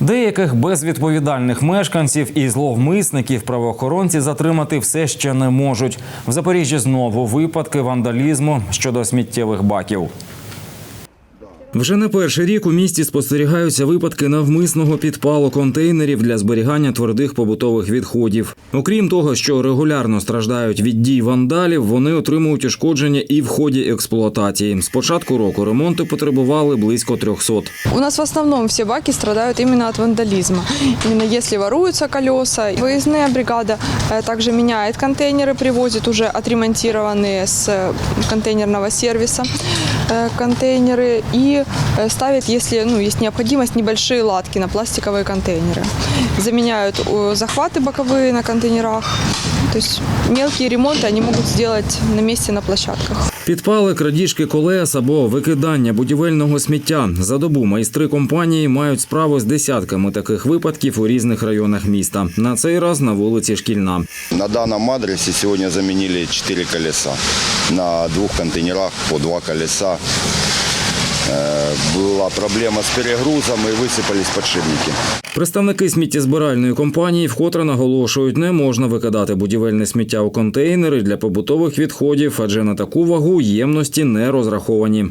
Деяких безвідповідальних мешканців і зловмисників правоохоронці затримати все ще не можуть. В Запоріжжі знову випадки вандалізму щодо сміттєвих баків. Вже не перший рік у місті спостерігаються випадки навмисного підпалу контейнерів для зберігання твердих побутових відходів. Окрім того, що регулярно страждають від дій вандалів, вони отримують ушкодження і в ході експлуатації. З початку року ремонту потребували близько 300. У нас в основном все баки страдают именно от вандализма. Именно если воруются колеса. Выездная бригада также меняет контейнеры, привозит уже отремонтированные с контейнерного сервиса контейнеры и ставит, если есть необходимость, небольшие латки на пластиковые контейнеры. Заменяют захваты боковые на контейнерах. То есть мелкие ремонты они могут сделать на месте на площадках. Підпали, крадіжки колес або викидання будівельного сміття. За добу майстри компанії мають справу з десятками таких випадків у різних районах міста. На цей раз на вулиці Шкільна. На данном адресе сегодня заменили 4 колеса. На 2 контейнерах по 2 колеса. Була проблема з перегрузом і висипались підшипники. Представники сміттєзбиральної компанії вкотре наголошують, не можна викидати будівельне сміття у контейнери для побутових відходів, адже на таку вагу ємності не розраховані.